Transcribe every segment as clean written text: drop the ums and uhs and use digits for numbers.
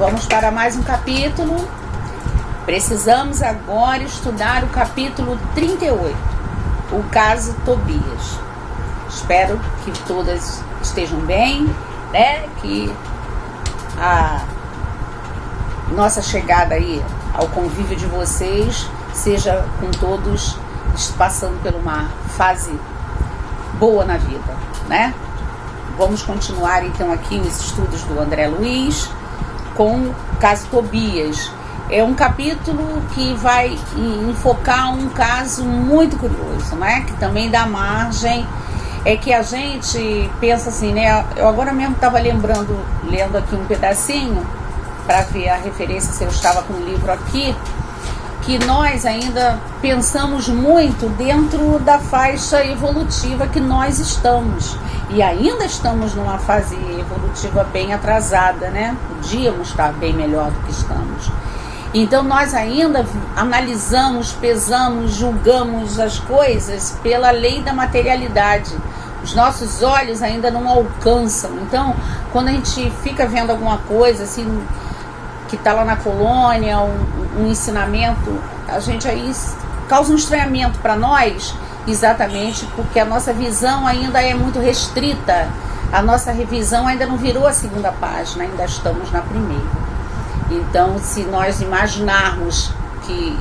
Vamos para mais um capítulo. Precisamos agora estudar o capítulo 38, o caso Tobias. Espero que todas estejam bem, né? Que a nossa chegada aí ao convívio de vocês seja com todos passando por uma fase boa na vida, né? Vamos continuar então aqui os estudos do André Luiz com o caso Tobias. É um capítulo que vai enfocar um caso muito curioso, né? Que também dá margem, é que a gente pensa assim, né? Eu agora mesmo estava lendo aqui um pedacinho para ver a referência, se eu estava com o livro aqui, que nós ainda pensamos muito dentro da faixa evolutiva que nós estamos. E ainda estamos numa fase evolutiva bem atrasada, né? Podíamos estar bem melhor do que estamos. Então nós ainda analisamos, pesamos, julgamos as coisas pela lei da materialidade. Os nossos olhos ainda não alcançam. Então, quando a gente fica vendo alguma coisa assim, que está lá na colônia, um ensinamento, a gente aí causa um estranhamento para nós, exatamente porque a nossa visão ainda é muito restrita. A nossa revisão ainda não virou a segunda página, ainda estamos na primeira. Então, se nós imaginarmos que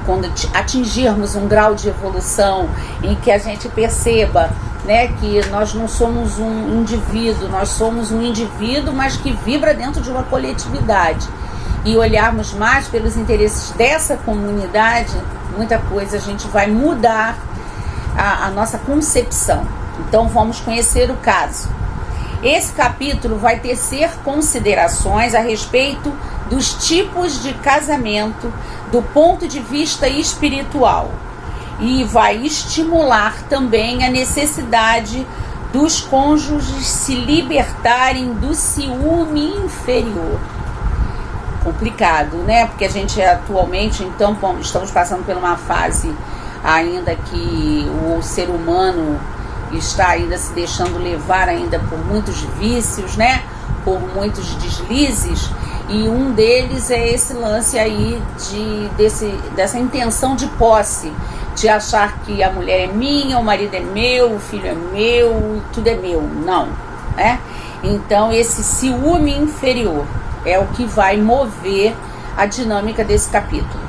quando atingirmos um grau de evolução em que a gente perceba, né, que nós não somos um indivíduo, nós somos um indivíduo, mas que vibra dentro de uma coletividade, e olharmos mais pelos interesses dessa comunidade, muita coisa a gente vai mudar a nossa concepção. Então vamos conhecer o caso. Esse capítulo vai tecer considerações a respeito dos tipos de casamento do ponto de vista espiritual e vai estimular também a necessidade dos cônjuges se libertarem do ciúme inferior. Complicado, né? Porque a gente atualmente, então, estamos passando por uma fase ainda que o ser humano está ainda se deixando levar ainda por muitos vícios, né? Por muitos deslizes, e um deles é esse lance aí dessa intenção de posse, de achar que a mulher é minha, o marido é meu, o filho é meu, tudo é meu. Não, né? Então esse ciúme inferior é o que vai mover a dinâmica desse capítulo.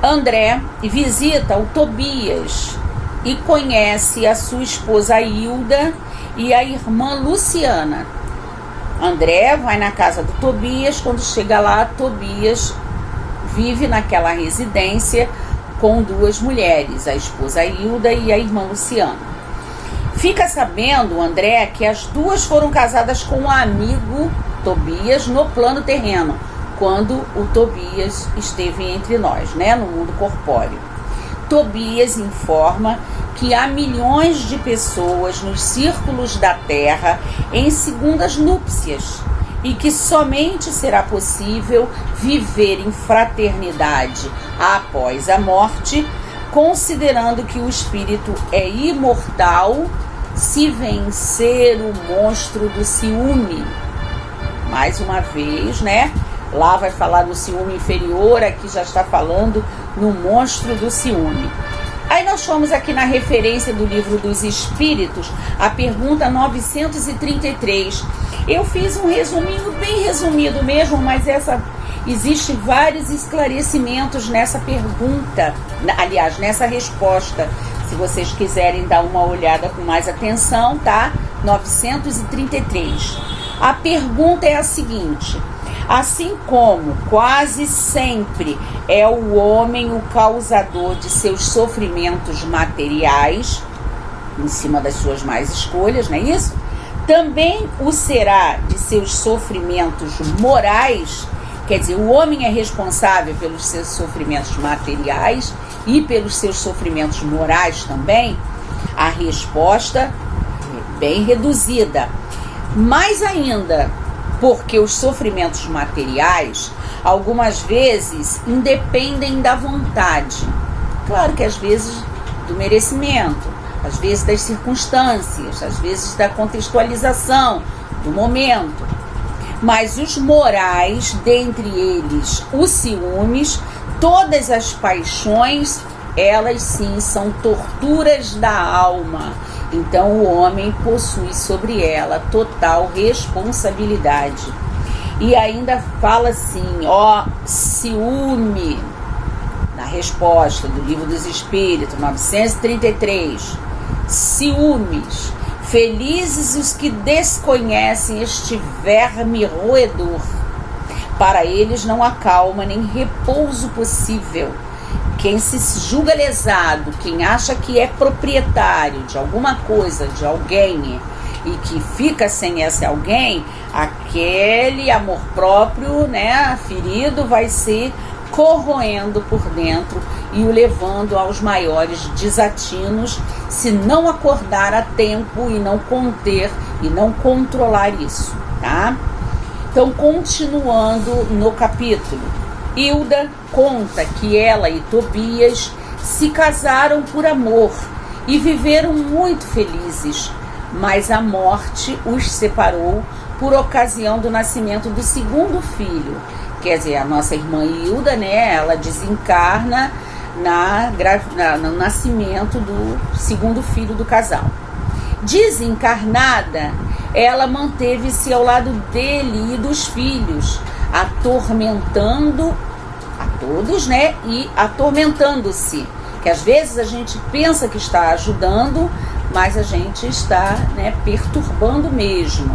André visita o Tobias e conhece a sua esposa Hilda e a irmã Luciana. André vai na casa do Tobias. Quando chega lá, Tobias vive naquela residência com duas mulheres, a esposa Hilda e a irmã Luciana. Fica sabendo, André, que as duas foram casadas com um amigo Tobias no plano terreno, quando o Tobias esteve entre nós, né, no mundo corpóreo. Tobias informa que há milhões de pessoas nos círculos da Terra em segundas núpcias e que somente será possível viver em fraternidade após a morte, considerando que o espírito é imortal se vencer o monstro do ciúme. Mais uma vez, né? Lá vai falar do ciúme inferior, aqui já está falando no monstro do ciúme. Aí nós fomos aqui na referência do Livro dos Espíritos, a pergunta 933. Eu fiz um resuminho, bem resumido mesmo, mas existe vários esclarecimentos nessa pergunta, aliás, nessa resposta. Se vocês quiserem dar uma olhada com mais atenção, tá? 933. A pergunta é a seguinte: assim como quase sempre é o homem o causador de seus sofrimentos materiais, em cima das suas más escolhas, não é isso? Também o será de seus sofrimentos morais, quer dizer, o homem é responsável pelos seus sofrimentos materiais e pelos seus sofrimentos morais também. A resposta é bem reduzida. Mais ainda, porque os sofrimentos materiais, algumas vezes, independem da vontade. Claro que às vezes do merecimento, às vezes das circunstâncias, às vezes da contextualização, do momento. Mas os morais, dentre eles o ciúmes, todas as paixões, elas sim são torturas da alma. Então o homem possui sobre ela total responsabilidade. E ainda fala assim, ó, ciúme, na resposta do Livro dos Espíritos, 933, ciúmes, felizes os que desconhecem este verme roedor, para eles não há calma nem repouso possível. Quem se julga lesado, quem acha que é proprietário de alguma coisa, de alguém, e que fica sem esse alguém, aquele amor próprio, né, ferido, vai se corroendo por dentro e o levando aos maiores desatinos, se não acordar a tempo e não conter e não controlar isso, tá? Então, continuando no capítulo, Hilda conta que ela e Tobias se casaram por amor e viveram muito felizes, mas a morte os separou por ocasião do nascimento do segundo filho. Quer dizer, a nossa irmã Hilda, né, ela desencarna no nascimento do segundo filho do casal. Desencarnada, ela manteve-se ao lado dele e dos filhos, atormentando a todos, né, e atormentando-se, que às vezes a gente pensa que está ajudando, mas a gente está, né, perturbando mesmo.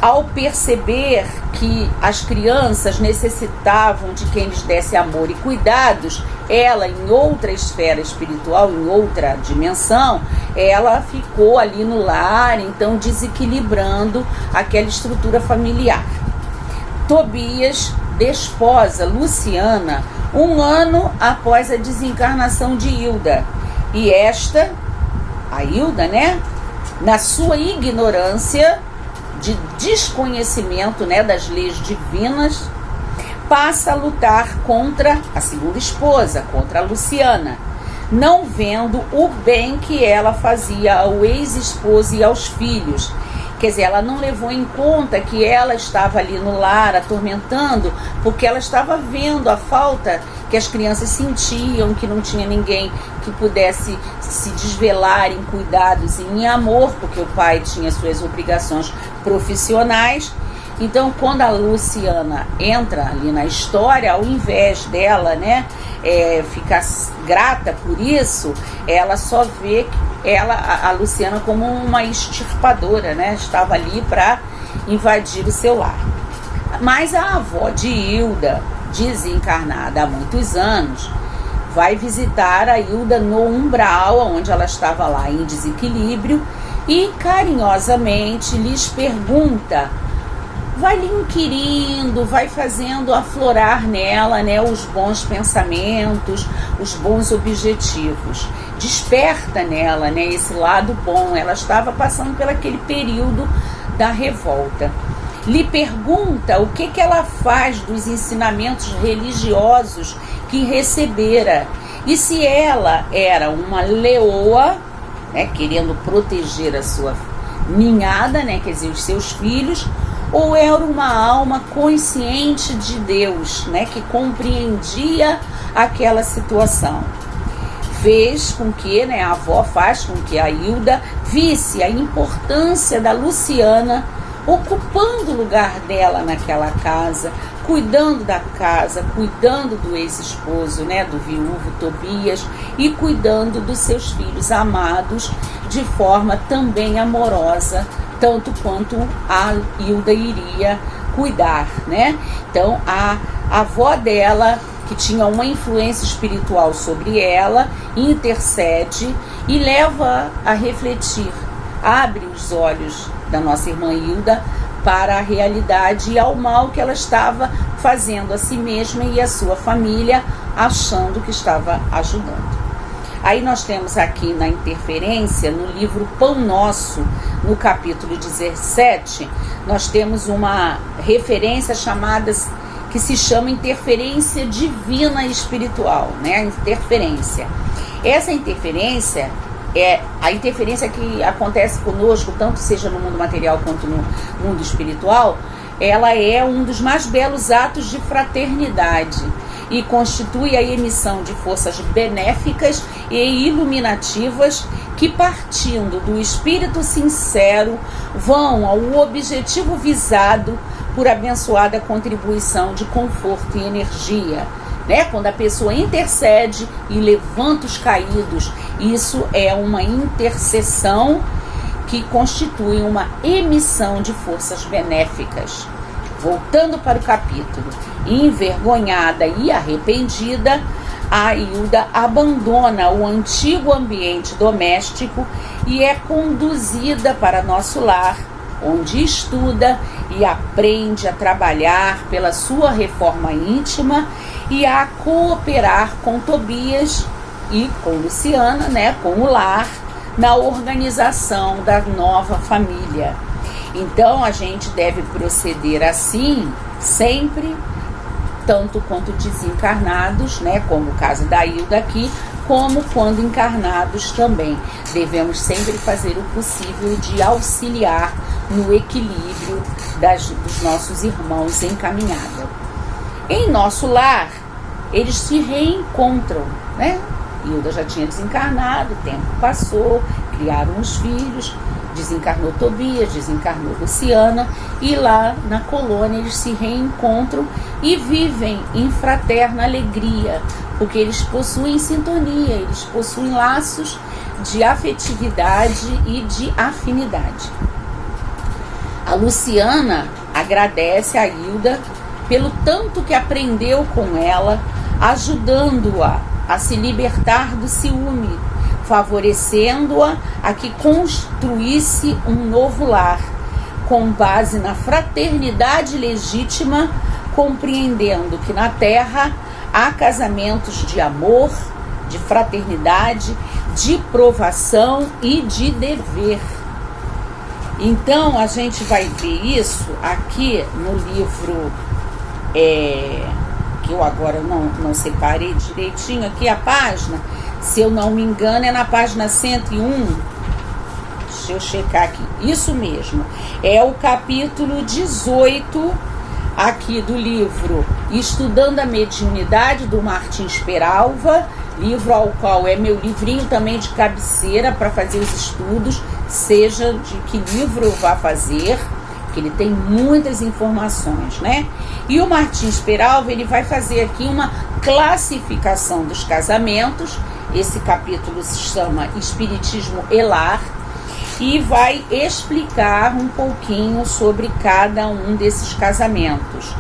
Ao perceber que as crianças necessitavam de quem lhes desse amor e cuidados, ela, em outra esfera espiritual, em outra dimensão, ela ficou ali no lar, então desequilibrando aquela estrutura familiar. Tobias desposa Luciana 1 ano após a desencarnação de Hilda. E esta, a Hilda, né, na sua ignorância, de desconhecimento, né, das leis divinas, passa a lutar contra a segunda esposa, contra a Luciana, não vendo o bem que ela fazia ao ex-esposo e aos filhos. Quer dizer, ela não levou em conta que ela estava ali no lar atormentando, porque ela estava vendo a falta que as crianças sentiam, que não tinha ninguém que pudesse se desvelar em cuidados e em amor, porque o pai tinha suas obrigações profissionais. Então, quando a Luciana entra ali na história, ao invés dela, né, ficar grata por isso, ela só vê a Luciana como uma extirpadora, né? Estava ali para invadir o seu lar. Mas a avó de Hilda, desencarnada há muitos anos, vai visitar a Hilda no umbral, onde ela estava lá em desequilíbrio, e carinhosamente lhes pergunta, vai lhe inquirindo, vai fazendo aflorar nela, né, os bons pensamentos, os bons objetivos. Desperta nela, né, esse lado bom. Ela estava passando por aquele período da revolta. Lhe pergunta o que ela faz dos ensinamentos religiosos que recebera. E se ela era uma leoa, né, querendo proteger a sua ninhada, né, quer dizer, os seus filhos, ou era uma alma consciente de Deus, né, que compreendia aquela situação. Fez com que, né, a avó faz com que a Hilda visse a importância da Luciana ocupando o lugar dela naquela casa, cuidando da casa, cuidando do ex-esposo, né, do viúvo Tobias, e cuidando dos seus filhos amados de forma também amorosa, tanto quanto a Hilda iria cuidar, né? Então, a avó dela, que tinha uma influência espiritual sobre ela, intercede e leva a refletir, abre os olhos da nossa irmã Hilda para a realidade e ao mal que ela estava fazendo a si mesma e a sua família, achando que estava ajudando. Aí nós temos aqui na interferência, no livro Pão Nosso, no capítulo 17, nós temos uma referência que se chama interferência divina espiritual, né? A interferência. Essa interferência é a interferência que acontece conosco, tanto seja no mundo material quanto no mundo espiritual, ela é um dos mais belos atos de fraternidade e constitui a emissão de forças benéficas e iluminativas que, partindo do espírito sincero, vão ao objetivo visado por abençoada contribuição de conforto e energia. Quando a pessoa intercede e levanta os caídos, isso é uma intercessão que constitui uma emissão de forças benéficas. Voltando para o capítulo, envergonhada e arrependida, a Hilda abandona o antigo ambiente doméstico e é conduzida para nosso lar, onde estuda e aprende a trabalhar pela sua reforma íntima e a cooperar com Tobias e com Luciana, com o lar, na organização da nova família. Então a gente deve proceder assim sempre, tanto quanto desencarnados, como o caso da Hilda aqui, como quando encarnados também. Devemos sempre fazer o possível de auxiliar no equilíbrio dos nossos irmãos em caminhada. Em nosso lar, eles se reencontram, Hilda já tinha desencarnado, o tempo passou, criaram os filhos, desencarnou Tobias, desencarnou Luciana, e lá na colônia eles se reencontram e vivem em fraterna alegria, porque eles possuem sintonia, eles possuem laços de afetividade e de afinidade. A Luciana agradece a Hilda pelo tanto que aprendeu com ela, ajudando-a a se libertar do ciúme, favorecendo-a a que construísse um novo lar, com base na fraternidade legítima, compreendendo que na Terra há casamentos de amor, de fraternidade, de provação e de dever. Então a gente vai ver isso aqui no livro, que eu agora não separei direitinho aqui a página, se eu não me engano é na página 101, deixa eu checar aqui, isso mesmo, é o capítulo 18 aqui do livro Estudando a Mediunidade, do Martins Peralva, livro ao qual é meu livrinho também de cabeceira para fazer os estudos, seja de que livro eu vá fazer, que ele tem muitas informações, E o Martins Peralva, ele vai fazer aqui uma classificação dos casamentos. Esse capítulo se chama Espiritismo e Lar, e vai explicar um pouquinho sobre cada um desses casamentos.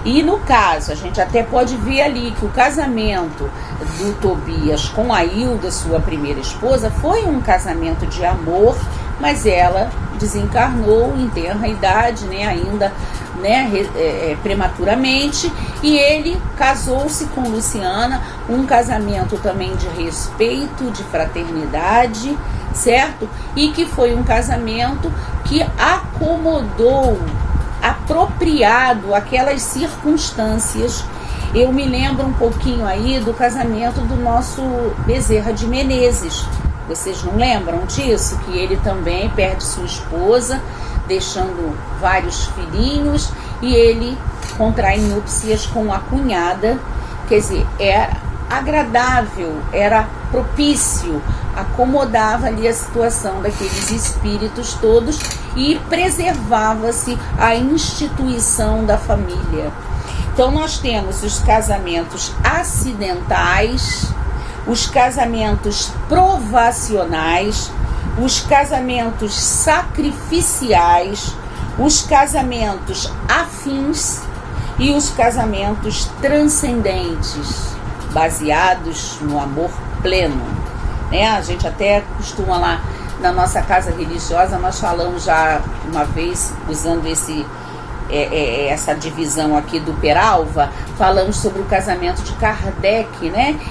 E no caso, a gente até pode ver ali que o casamento do Tobias com a Hilda, sua primeira esposa, foi um casamento de amor, mas ela desencarnou em tenra idade, ainda prematuramente, e ele casou-se com Luciana, um casamento também de respeito, de fraternidade, certo? E que foi um casamento que acomodou, apropriado aquelas circunstâncias. Eu me lembro um pouquinho aí do casamento do nosso Bezerra de Menezes. Vocês não lembram disso? Que ele também perde sua esposa, deixando vários filhinhos, e ele contrai núpcias com a cunhada. Quer dizer, era agradável, era propício, acomodava ali a situação daqueles espíritos todos e preservava-se a instituição da família. Então nós temos os casamentos acidentais, os casamentos provacionais, os casamentos sacrificiais, os casamentos afins e os casamentos transcendentes, baseados no amor pleno. A gente até costuma lá na nossa casa religiosa, nós falamos já uma vez, usando essa divisão aqui do Peralva, falamos sobre o casamento de Kardec,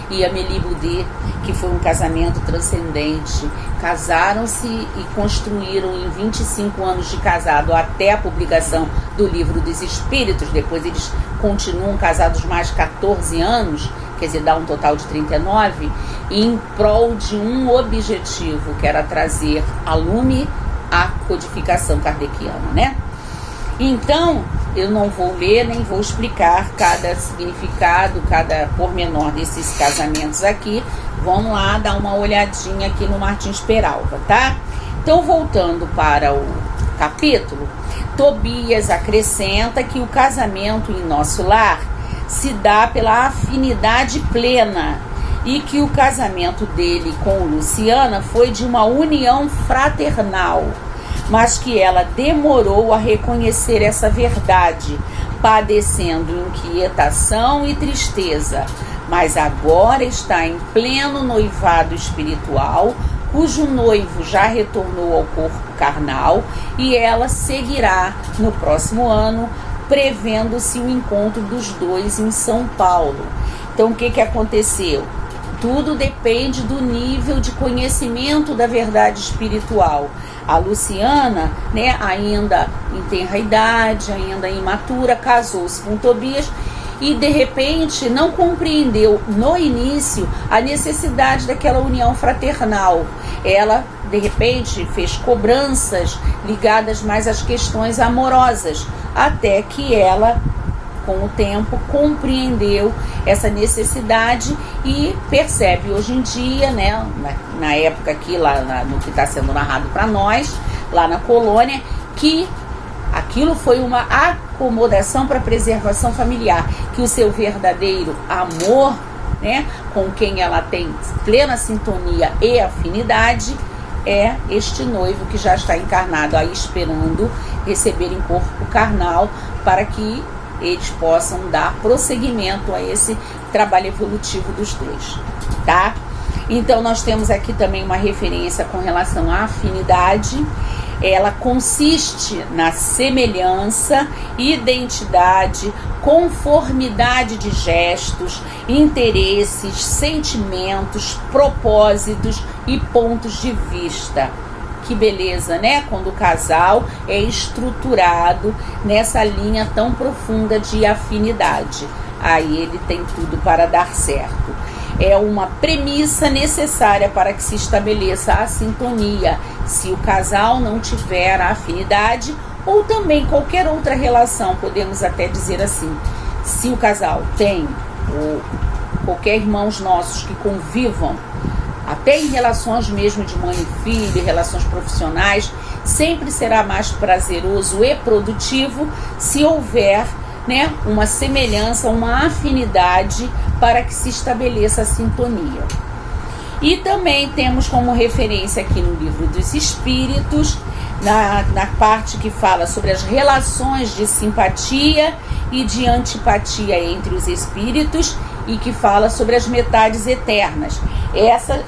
e Amélie Boudet, que foi um casamento transcendente. Casaram-se e construíram em 25 anos de casado, até a publicação do Livro dos Espíritos. Depois eles continuam casados mais 14 anos, quer dizer, dá um total de 39, em prol de um objetivo, que era trazer a lume a codificação kardeciana, Então, eu não vou ler nem vou explicar cada significado, cada pormenor desses casamentos aqui. Vamos lá dar uma olhadinha aqui no Martins Peralva, tá? Então, voltando para o capítulo, Tobias acrescenta que o casamento em nosso lar se dá pela afinidade plena e que o casamento dele com Luciana foi de uma união fraternal, mas que ela demorou a reconhecer essa verdade, padecendo inquietação e tristeza, mas agora está em pleno noivado espiritual, cujo noivo já retornou ao corpo carnal, e ela seguirá no próximo ano, prevendo-se o encontro dos dois em São Paulo. Então, o que aconteceu? Tudo depende do nível de conhecimento da verdade espiritual. A Luciana, né, ainda em tenra idade, ainda imatura, casou-se com Tobias e de repente não compreendeu no início a necessidade daquela união fraternal. Ela de repente fez cobranças ligadas mais às questões amorosas, até que ela, com o tempo, compreendeu essa necessidade e percebe hoje em dia, né, na época aqui, no que está sendo narrado para nós, lá na colônia, que aquilo foi uma acomodação para a preservação familiar, que o seu verdadeiro amor, né, com quem ela tem plena sintonia e afinidade, é este noivo que já está encarnado aí, esperando receber em corpo carnal, para que eles possam dar prosseguimento a esse trabalho evolutivo dos dois, tá? Então, nós temos aqui também uma referência com relação à afinidade. Ela consiste na semelhança, identidade, conformidade de gestos, interesses, sentimentos, propósitos e pontos de vista. Que beleza, né? Quando o casal é estruturado nessa linha tão profunda de afinidade. Aí ele tem tudo para dar certo. É uma premissa necessária para que se estabeleça a sintonia. Se o casal não tiver a afinidade, ou também qualquer outra relação, podemos até dizer assim, se o casal tem, ou qualquer irmãos nossos que convivam, até em relações mesmo de mãe e filho, relações profissionais, sempre será mais prazeroso e produtivo se houver, né, uma semelhança, uma afinidade para que se estabeleça a sintonia. E também temos como referência aqui no Livro dos Espíritos, na parte que fala sobre as relações de simpatia e de antipatia entre os espíritos, e que fala sobre as metades eternas.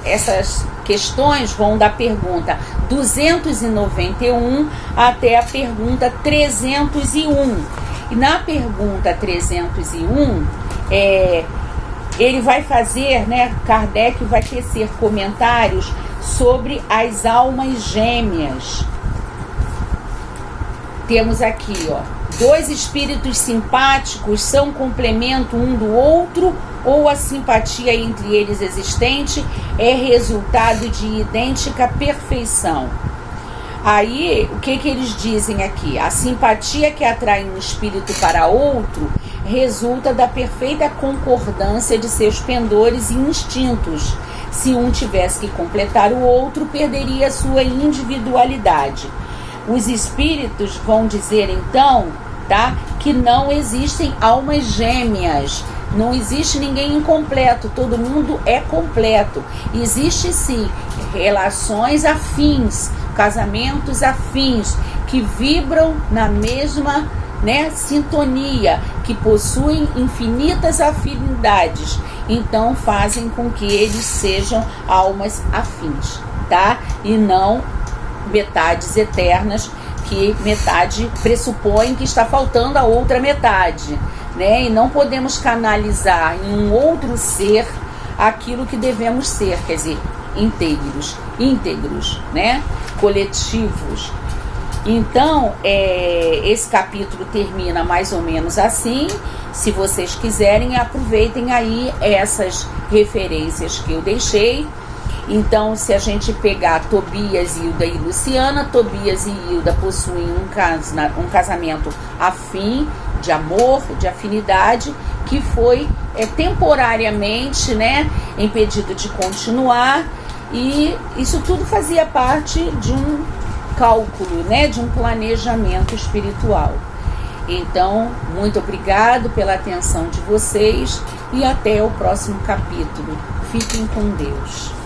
Essas questões vão da pergunta 291 até a pergunta 301. E na pergunta 301, ele vai fazer, né, Kardec vai tecer comentários sobre as almas gêmeas. Temos aqui, ó, dois espíritos simpáticos são complemento um do outro, ou a simpatia entre eles existente é resultado de idêntica perfeição. Aí, o que eles dizem aqui? A simpatia que atrai um espírito para outro resulta da perfeita concordância de seus pendores e instintos. Se um tivesse que completar o outro, perderia sua individualidade. Os espíritos vão dizer então, tá, que não existem almas gêmeas, não existe ninguém incompleto, todo mundo é completo. Existe sim relações afins, casamentos afins, que vibram na mesma, né, sintonia, que possuem infinitas afinidades, então fazem com que eles sejam almas afins, tá? E não metades eternas, que metade pressupõe que está faltando a outra metade, né? E não podemos canalizar em um outro ser aquilo que devemos ser, quer dizer, íntegros, né? Coletivos. Então, esse capítulo termina mais ou menos assim. Se vocês quiserem, aproveitem aí essas referências que eu deixei. Então, se a gente pegar Tobias, Hilda e Luciana, Tobias e Hilda possuem um casamento afim, de amor, de afinidade, que foi temporariamente, né, impedido de continuar, e isso tudo fazia parte de um cálculo, né, de um planejamento espiritual. Então, muito obrigado pela atenção de vocês e até o próximo capítulo. Fiquem com Deus.